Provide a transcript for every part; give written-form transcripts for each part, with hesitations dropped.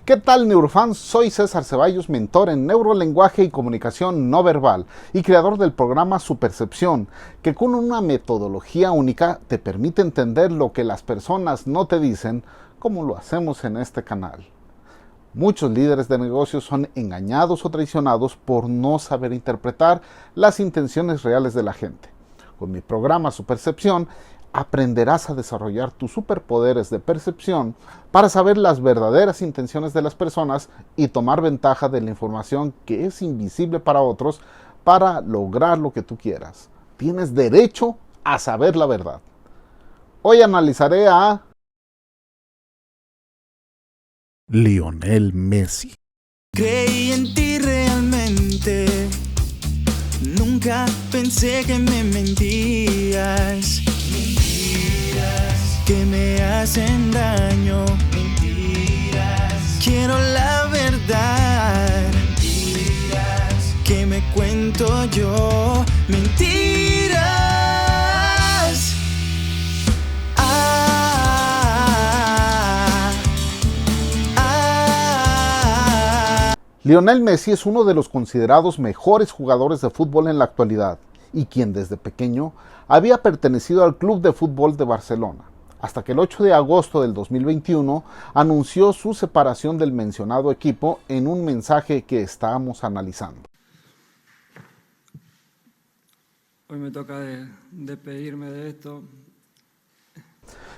¿Qué tal, neurofans? Soy César Ceballos, mentor en neurolenguaje y comunicación no verbal y creador del programa Supercepción, que con una metodología única te permite entender lo que las personas no te dicen, como lo hacemos en este canal. Muchos líderes de negocios son engañados o traicionados por no saber interpretar las intenciones reales de la gente. Con mi programa Supercepción aprenderás a desarrollar tus superpoderes de percepción para saber las verdaderas intenciones de las personas y tomar ventaja de la información que es invisible para otros para lograr lo que tú quieras. Tienes derecho a saber la verdad. Hoy analizaré a Lionel Messi. Creí en ti realmente, nunca pensé que me mentías. Mentiras que me hacen daño. Mentiras, quiero la verdad. Mentiras que me cuento yo. Mentiras. Lionel Messi es uno de los considerados mejores jugadores de fútbol en la actualidad y quien desde pequeño había pertenecido al Club de Fútbol de Barcelona, hasta que el 8 de agosto del 2021 anunció su separación del mencionado equipo en un mensaje que estamos analizando. Hoy me toca despedirme de esto.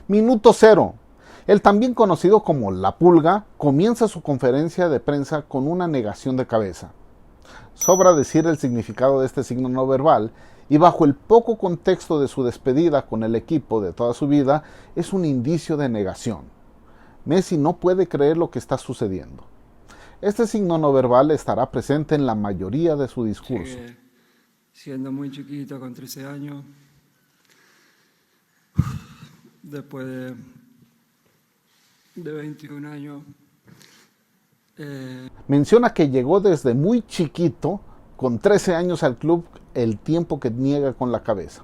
Minuto cero. El también conocido como La Pulga comienza su conferencia de prensa con una negación de cabeza. Sobra decir el significado de este signo no verbal y bajo el poco contexto de su despedida con el equipo de toda su vida es un indicio de negación. Messi no puede creer lo que está sucediendo. Este signo no verbal estará presente en la mayoría de su discurso. Llegué siendo muy chiquito, con 13 años. Después de 21 años. Menciona que llegó desde muy chiquito, con 13 años al club, el tiempo que niega con la cabeza.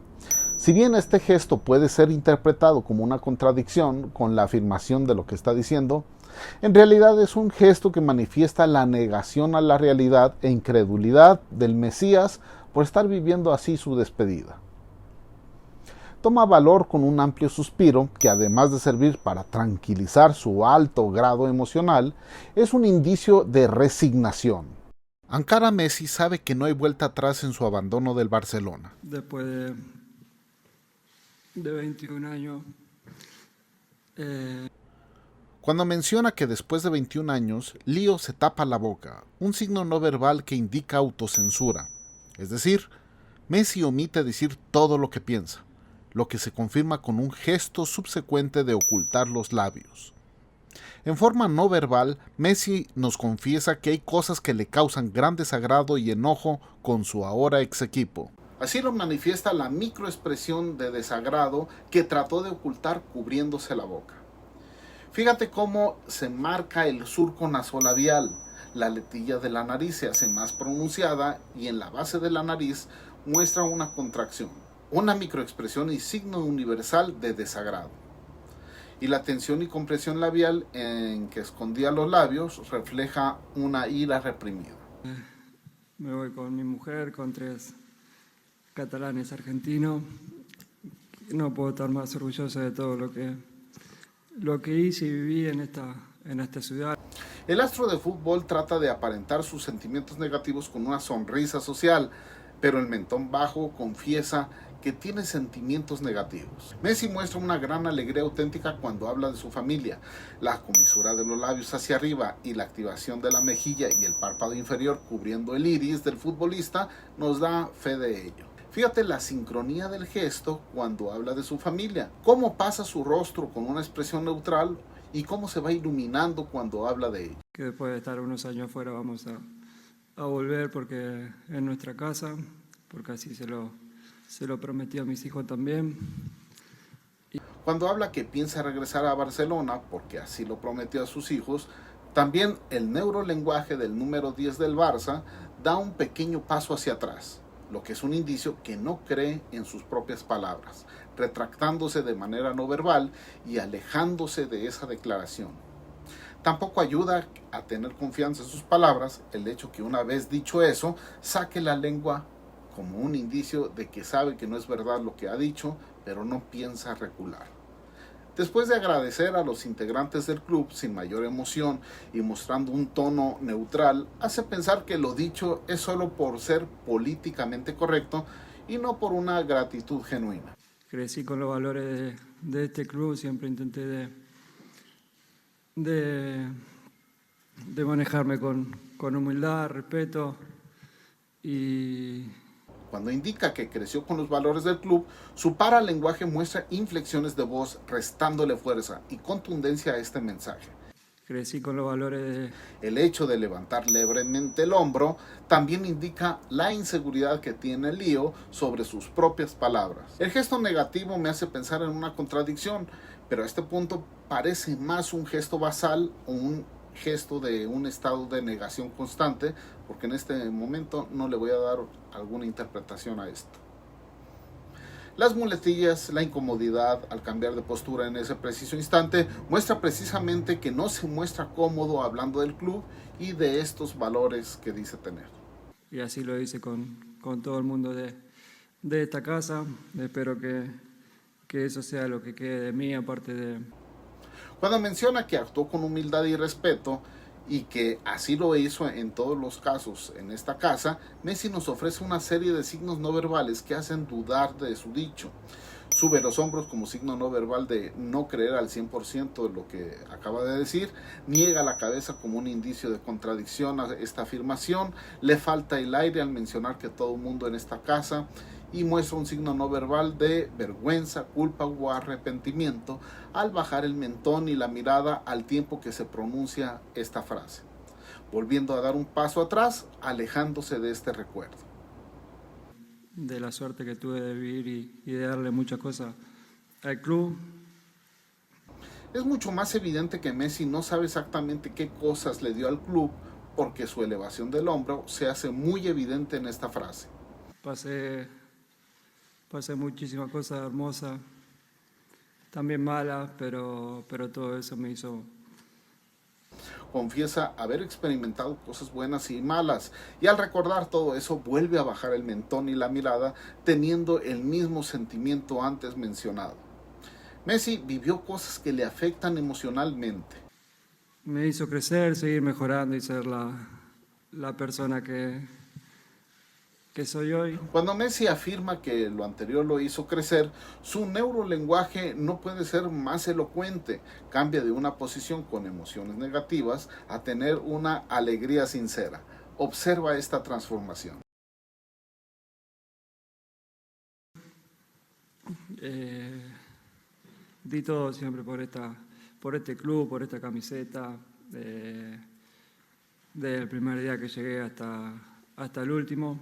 Si bien este gesto puede ser interpretado como una contradicción con la afirmación de lo que está diciendo, en realidad es un gesto que manifiesta la negación a la realidad e incredulidad del Mesías por estar viviendo así su despedida. Toma valor con un amplio suspiro que, además de servir para tranquilizar su alto grado emocional, es un indicio de resignación. Ankara Messi sabe que no hay vuelta atrás en su abandono del Barcelona. Después de 21 años. Cuando menciona que después de 21 años, Leo se tapa la boca, un signo no verbal que indica autocensura. Es decir, Messi omite decir todo lo que piensa, lo que se confirma con un gesto subsecuente de ocultar los labios. En forma no verbal, Messi nos confiesa que hay cosas que le causan gran desagrado y enojo con su ahora ex equipo. Así lo manifiesta la microexpresión de desagrado que trató de ocultar cubriéndose la boca. Fíjate cómo se marca el surco nasolabial. La letilla de la nariz se hace más pronunciada y en la base de la nariz muestra una contracción, una microexpresión y signo universal de desagrado. Y la tensión y compresión labial en que escondía los labios refleja una ira reprimida. Me voy con mi mujer, con 3 catalanes argentinos. No puedo estar más orgulloso de todo lo que hice y viví en esta ciudad. El astro de fútbol trata de aparentar sus sentimientos negativos con una sonrisa social, pero el mentón bajo confiesa que tiene sentimientos negativos. Messi muestra una gran alegría auténtica cuando habla de su familia. La comisura de los labios hacia arriba y la activación de la mejilla y el párpado inferior cubriendo el iris del futbolista nos da fe de ello. Fíjate la sincronía del gesto cuando habla de su familia, cómo pasa su rostro con una expresión neutral y cómo se va iluminando cuando habla de ello. Que después de estar unos años afuera vamos a volver porque es nuestra casa, porque así se lo prometí a mis hijos también. Cuando habla que piensa regresar a Barcelona porque así lo prometió a sus hijos, también el neurolenguaje del número 10 del Barça da un pequeño paso hacia atrás, lo que es un indicio que no cree en sus propias palabras, retractándose de manera no verbal y alejándose de esa declaración. Tampoco ayuda a tener confianza en sus palabras el hecho que una vez dicho eso, saque la lengua como un indicio de que sabe que no es verdad lo que ha dicho, pero no piensa recular. Después de agradecer a los integrantes del club sin mayor emoción y mostrando un tono neutral, hace pensar que lo dicho es solo por ser políticamente correcto y no por una gratitud genuina. Crecí con los valores de este club, siempre intenté de manejarme con humildad, respeto y... Cuando indica que creció con los valores del club, su paralenguaje muestra inflexiones de voz, restándole fuerza y contundencia a este mensaje. Crecí con los valores de... El hecho de levantar levemente el hombro también indica la inseguridad que tiene Leo sobre sus propias palabras. El gesto negativo me hace pensar en una contradicción, pero a este punto parece más un gesto basal o un gesto de un estado de negación constante, porque en este momento no le voy a dar alguna interpretación a esto. Las muletillas, la incomodidad al cambiar de postura en ese preciso instante, muestra precisamente que no se muestra cómodo hablando del club y de estos valores que dice tener. Y así lo hice con todo el mundo de esta casa. Espero que eso sea lo que quede de mí, aparte de... Cuando menciona que actuó con humildad y respeto y que así lo hizo en todos los casos en esta casa, Messi nos ofrece una serie de signos no verbales que hacen dudar de su dicho. Sube los hombros como signo no verbal de no creer al 100% de lo que acaba de decir, niega la cabeza como un indicio de contradicción a esta afirmación, le falta el aire al mencionar que todo el mundo en esta casa, y muestra un signo no verbal de vergüenza, culpa o arrepentimiento al bajar el mentón y la mirada al tiempo que se pronuncia esta frase, volviendo a dar un paso atrás, alejándose de este recuerdo. De la suerte que tuve de vivir y de darle muchas cosas al club. Es mucho más evidente que Messi no sabe exactamente qué cosas le dio al club, porque su elevación del hombro se hace muy evidente en esta frase. Pasé muchísimas cosas hermosas, también malas, pero todo eso me hizo... Confiesa haber experimentado cosas buenas y malas, y al recordar todo eso vuelve a bajar el mentón y la mirada, teniendo el mismo sentimiento antes mencionado. Messi vivió cosas que le afectan emocionalmente. Me hizo crecer, seguir mejorando y ser la persona que soy hoy. Cuando Messi afirma que lo anterior lo hizo crecer, su neurolenguaje no puede ser más elocuente. Cambia de una posición con emociones negativas a tener una alegría sincera. Observa esta transformación. Di todo siempre por este club, por esta camiseta, desde el primer día que llegué hasta el último.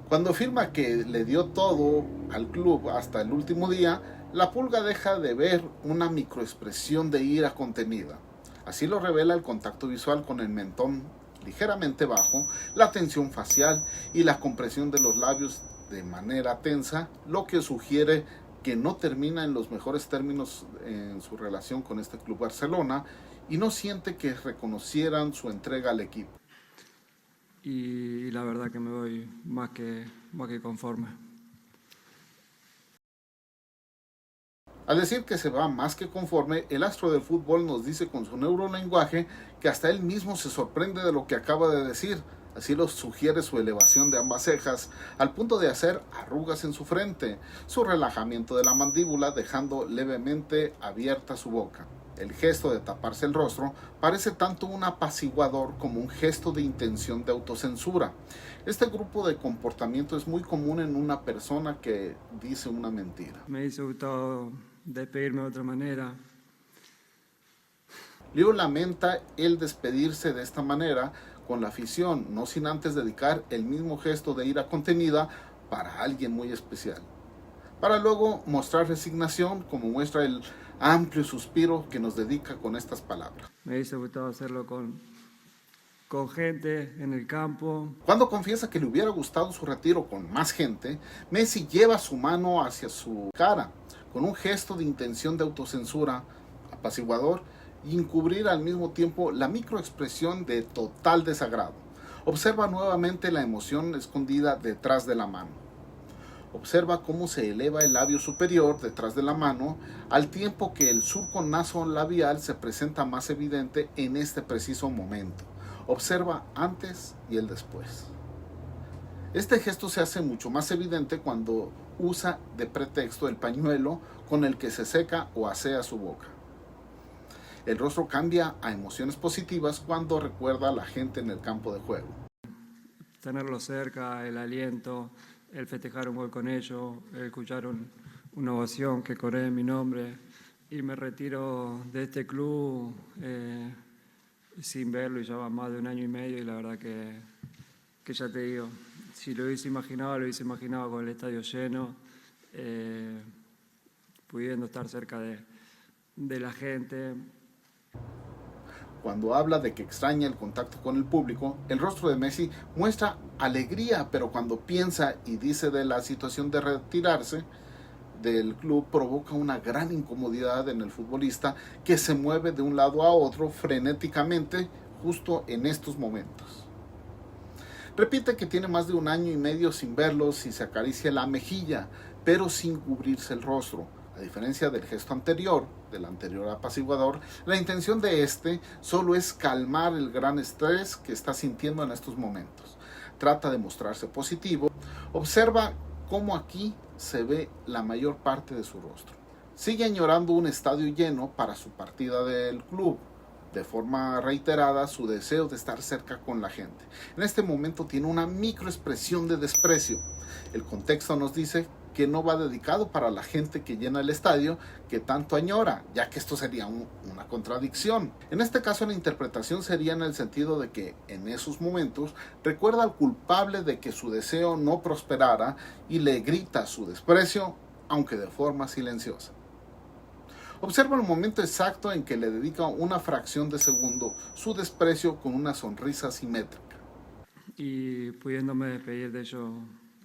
Cuando afirma que le dio todo al club hasta el último día, la Pulga deja de ver una microexpresión de ira contenida. Así lo revela el contacto visual con el mentón ligeramente bajo, la tensión facial y la compresión de los labios de manera tensa, lo que sugiere que no termina en los mejores términos en su relación con este club Barcelona y no siente que reconocieran su entrega al equipo. Y la verdad que me voy más que conforme. Al decir que se va más que conforme, el astro del fútbol nos dice con su neurolenguaje que hasta él mismo se sorprende de lo que acaba de decir. Así lo sugiere su elevación de ambas cejas, al punto de hacer arrugas en su frente, su relajamiento de la mandíbula dejando levemente abierta su boca. El gesto de taparse el rostro parece tanto un apaciguador como un gesto de intención de autocensura. Este grupo de comportamiento es muy común en una persona que dice una mentira. Me hizo gustado despedirme de otra manera. Leo lamenta el despedirse de esta manera con la afición, no sin antes dedicar el mismo gesto de ira contenida para alguien muy especial, para luego mostrar resignación como muestra el amplio suspiro que nos dedica con estas palabras. Me hubiese gustado hacerlo con gente en el campo. Cuando confiesa que le hubiera gustado su retiro con más gente, Messi lleva su mano hacia su cara con un gesto de intención de autocensura apaciguador y encubrir al mismo tiempo la microexpresión de total desagrado. Observa nuevamente la emoción escondida detrás de la mano. Observa cómo se eleva el labio superior detrás de la mano, al tiempo que el surco nasolabial se presenta más evidente en este preciso momento. Observa antes y el después. Este gesto se hace mucho más evidente cuando usa de pretexto el pañuelo con el que se seca o asea su boca. El rostro cambia a emociones positivas cuando recuerda a la gente en el campo de juego. Tenerlo cerca, el aliento, el festejar un gol con ellos, el escuchar una ovación que coree mi nombre, y me retiro de este club sin verlo, y ya va más de 1 año y medio, y la verdad que ya te digo, si lo hubiese imaginado con el estadio lleno, pudiendo estar cerca de la gente. Cuando habla de que extraña el contacto con el público, el rostro de Messi muestra alegría, pero cuando piensa y dice de la situación de retirarse del club, provoca una gran incomodidad en el futbolista, que se mueve de un lado a otro frenéticamente justo en estos momentos. Repite que tiene más de 1 año y medio sin verlos y se acaricia la mejilla, pero sin cubrirse el rostro. A diferencia del gesto anterior, del anterior apaciguador, la intención de este solo es calmar el gran estrés que está sintiendo en estos momentos. Trata de mostrarse positivo. Observa cómo aquí se ve la mayor parte de su rostro. Sigue añorando un estadio lleno para su partida del club. De forma reiterada su deseo de estar cerca con la gente. En este momento tiene una microexpresión de desprecio. El contexto nos dice que no va dedicado para la gente que llena el estadio que tanto añora, ya que esto sería una contradicción. En este caso la interpretación sería en el sentido de que en esos momentos recuerda al culpable de que su deseo no prosperara y le grita su desprecio, aunque de forma silenciosa. Observa el momento exacto en que le dedica una fracción de segundo su desprecio con una sonrisa simétrica. Y pudiéndome despedir de ellos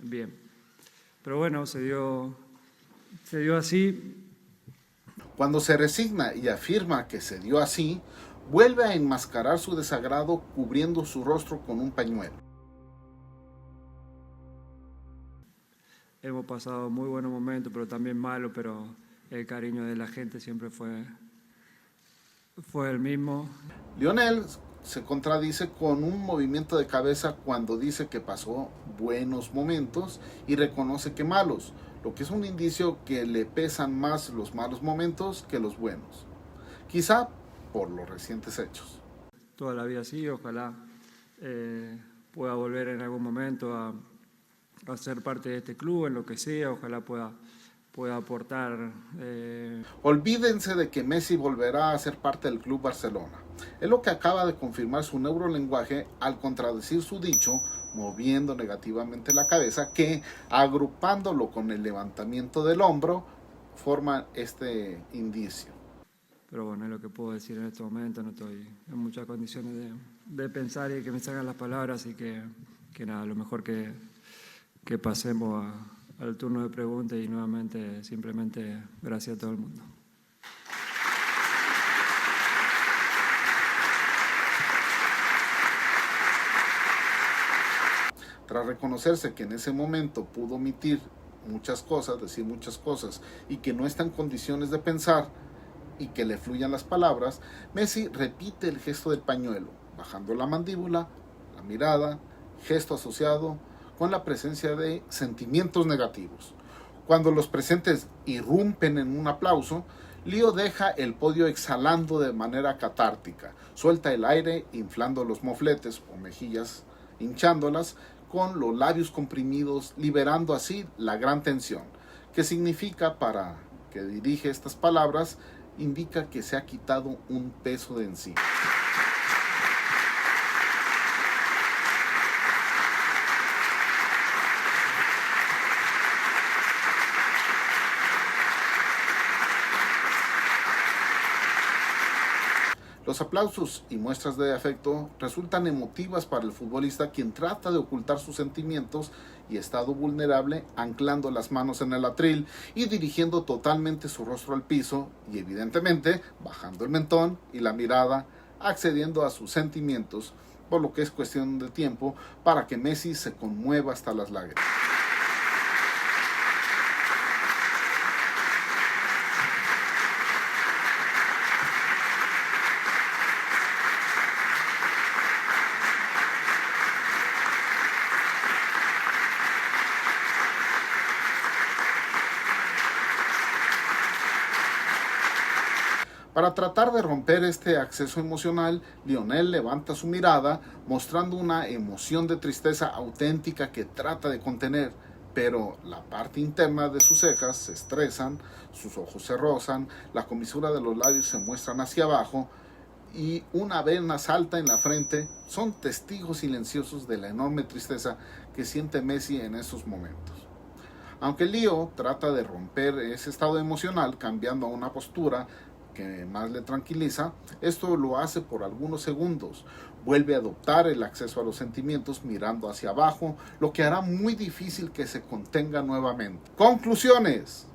bien. Pero bueno, se dio así. Cuando se resigna y afirma que se dio así, vuelve a enmascarar su desagrado cubriendo su rostro con un pañuelo. Hemos pasado muy buenos momentos, pero también malos, pero el cariño de la gente siempre fue el mismo. Lionel se contradice con un movimiento de cabeza cuando dice que pasó buenos momentos y reconoce que malos, lo que es un indicio que le pesan más los malos momentos que los buenos, quizá por los recientes hechos. Toda la vida sí, ojalá pueda volver en algún momento a ser parte de este club, en lo que sea, ojalá pueda aportar. Olvídense de que Messi volverá a ser parte del Club Barcelona. Es lo que acaba de confirmar su neurolenguaje al contradecir su dicho, moviendo negativamente la cabeza, que agrupándolo con el levantamiento del hombro forma este indicio. Pero bueno, es lo que puedo decir en este momento, no estoy en muchas condiciones de pensar y que me salgan las palabras, y que nada, lo mejor que pasemos al turno de preguntas, y nuevamente simplemente gracias a todo el mundo. Tras reconocerse que en ese momento pudo omitir muchas cosas, decir muchas cosas, y que no está en condiciones de pensar y que le fluyan las palabras, Messi repite el gesto del pañuelo, bajando la mandíbula, la mirada, gesto asociado con la presencia de sentimientos negativos. Cuando los presentes irrumpen en un aplauso, Lío deja el podio exhalando de manera catártica, suelta el aire inflando los mofletes o mejillas, hinchándolas, con los labios comprimidos, liberando así la gran tensión, que significa, para que dirige estas palabras, indica que se ha quitado un peso de encima. Los aplausos y muestras de afecto resultan emotivas para el futbolista, quien trata de ocultar sus sentimientos y estado vulnerable, anclando las manos en el atril y dirigiendo totalmente su rostro al piso y evidentemente bajando el mentón y la mirada, accediendo a sus sentimientos, por lo que es cuestión de tiempo para que Messi se conmueva hasta las lágrimas. Para tratar de romper este acceso emocional, Lionel levanta su mirada mostrando una emoción de tristeza auténtica que trata de contener, pero la parte interna de sus cejas se estresan, sus ojos se rozan, la comisura de los labios se muestran hacia abajo y una vena salta en la frente. Son testigos silenciosos de la enorme tristeza que siente Messi en esos momentos. Aunque Leo trata de romper ese estado emocional cambiando a una postura que más le tranquiliza, esto lo hace por algunos segundos. Vuelve a adoptar el acceso a los sentimientos mirando hacia abajo, lo que hará muy difícil que se contenga nuevamente. Conclusiones.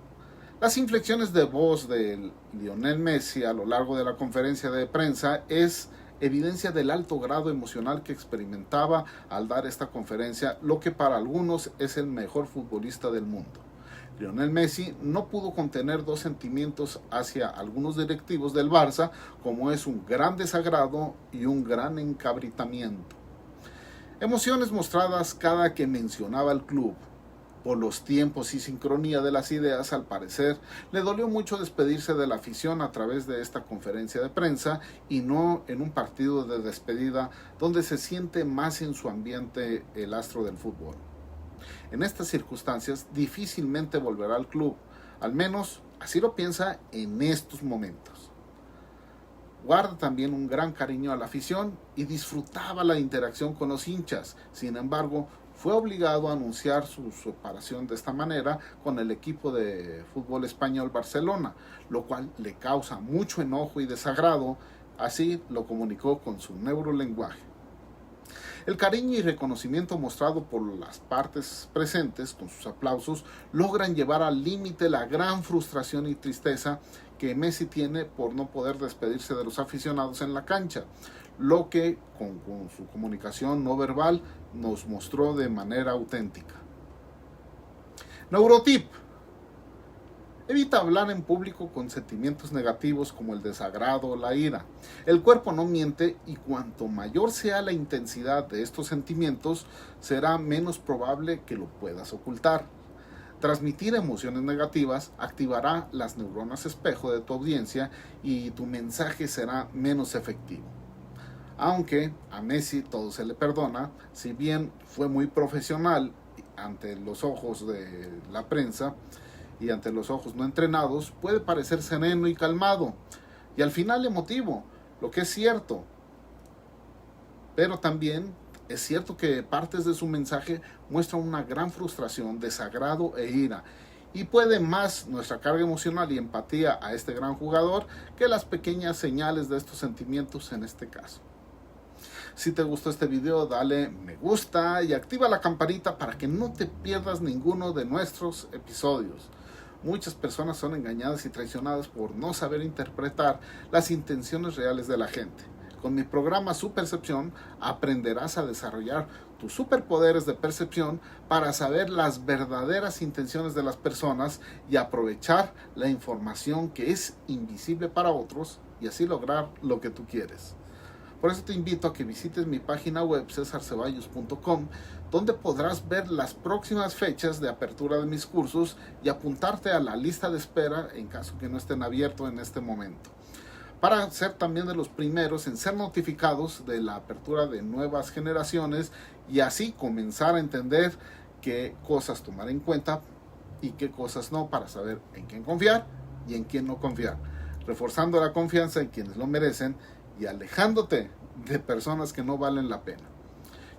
Las inflexiones de voz de Lionel Messi a lo largo de la conferencia de prensa es evidencia del alto grado emocional que experimentaba al dar esta conferencia, lo que para algunos es el mejor futbolista del mundo. Lionel Messi no pudo contener dos sentimientos hacia algunos directivos del Barça, como es un gran desagrado y un gran encabritamiento. Emociones mostradas cada que mencionaba el club. Por los tiempos y sincronía de las ideas, al parecer, le dolió mucho despedirse de la afición a través de esta conferencia de prensa y no en un partido de despedida donde se siente más en su ambiente el astro del fútbol. En estas circunstancias difícilmente volverá al club, al menos así lo piensa en estos momentos. Guarda también un gran cariño a la afición y disfrutaba la interacción con los hinchas. Sin embargo, fue obligado a anunciar su separación de esta manera con el equipo de fútbol español Barcelona, lo cual le causa mucho enojo y desagrado. Así lo comunicó con su neurolenguaje. El cariño y reconocimiento mostrado por las partes presentes con sus aplausos logran llevar al límite la gran frustración y tristeza que Messi tiene por no poder despedirse de los aficionados en la cancha, lo que con su comunicación no verbal nos mostró de manera auténtica. Neurotip. Evita hablar en público con sentimientos negativos como el desagrado o la ira. El cuerpo no miente y cuanto mayor sea la intensidad de estos sentimientos, será menos probable que lo puedas ocultar. Transmitir emociones negativas activará las neuronas espejo de tu audiencia y tu mensaje será menos efectivo. Aunque a Messi todo se le perdona, si bien fue muy profesional ante los ojos de la prensa, y ante los ojos no entrenados, puede parecer sereno y calmado, y al final emotivo, lo que es cierto. Pero también es cierto que partes de su mensaje muestran una gran frustración, desagrado e ira, y puede más nuestra carga emocional y empatía a este gran jugador que las pequeñas señales de estos sentimientos en este caso. Si te gustó este video, dale me gusta y activa la campanita para que no te pierdas ninguno de nuestros episodios. Muchas personas son engañadas y traicionadas por no saber interpretar las intenciones reales de la gente. Con mi programa Su Percepción aprenderás a desarrollar tus superpoderes de percepción para saber las verdaderas intenciones de las personas y aprovechar la información que es invisible para otros y así lograr lo que tú quieres. Por eso te invito a que visites mi página web cesarceballos.com, donde podrás ver las próximas fechas de apertura de mis cursos y apuntarte a la lista de espera en caso que no estén abiertos en este momento, para ser también de los primeros en ser notificados de la apertura de nuevas generaciones y así comenzar a entender qué cosas tomar en cuenta y qué cosas no, para saber en quién confiar y en quién no confiar, reforzando la confianza en quienes lo merecen y alejándote de personas que no valen la pena,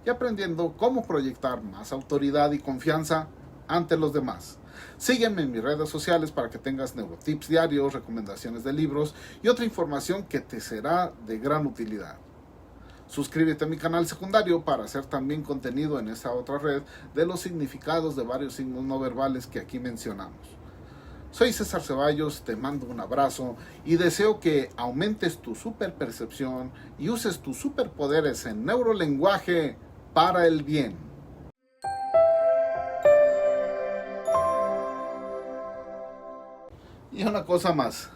y aprendiendo cómo proyectar más autoridad y confianza ante los demás. Sígueme en mis redes sociales para que tengas neurotips diarios, recomendaciones de libros y otra información que te será de gran utilidad. Suscríbete a mi canal secundario para hacer también contenido en esta otra red de los significados de varios signos no verbales que aquí mencionamos. Soy César Ceballos, te mando un abrazo y deseo que aumentes tu superpercepción y uses tus superpoderes en neurolenguaje para el bien. Y una cosa más.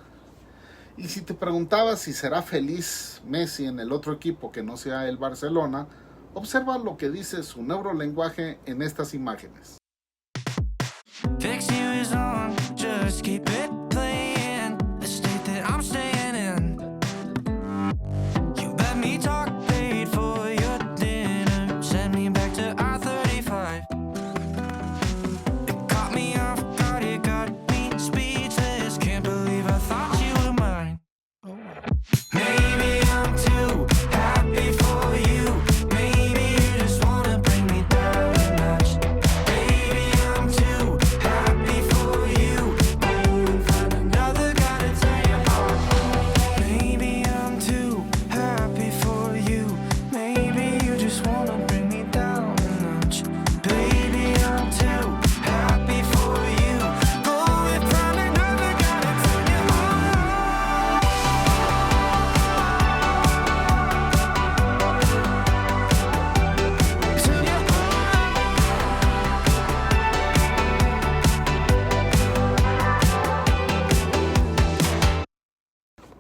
Y si te preguntabas si será feliz Messi en el otro equipo que no sea el Barcelona, observa lo que dice su neurolenguaje en estas imágenes.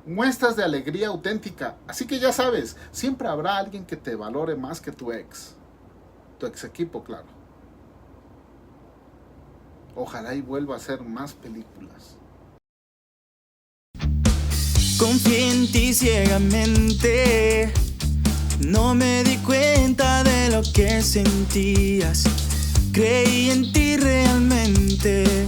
Muestras de alegría auténtica, así que ya sabes, siempre habrá alguien que te valore más que tu ex equipo, claro. Ojalá y vuelva a hacer más películas. Confié en ti ciegamente, no me di cuenta de lo que sentías. Creí en ti realmente,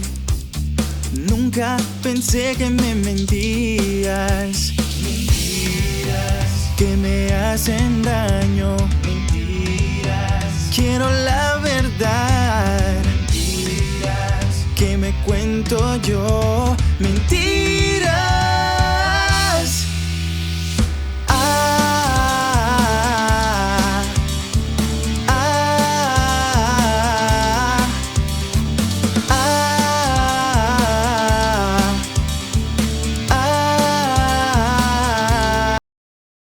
nunca pensé que me mentías. Mentiras que me hacen daño. Mentiras, quiero la verdad. Mentiras que me cuento yo. Mentiras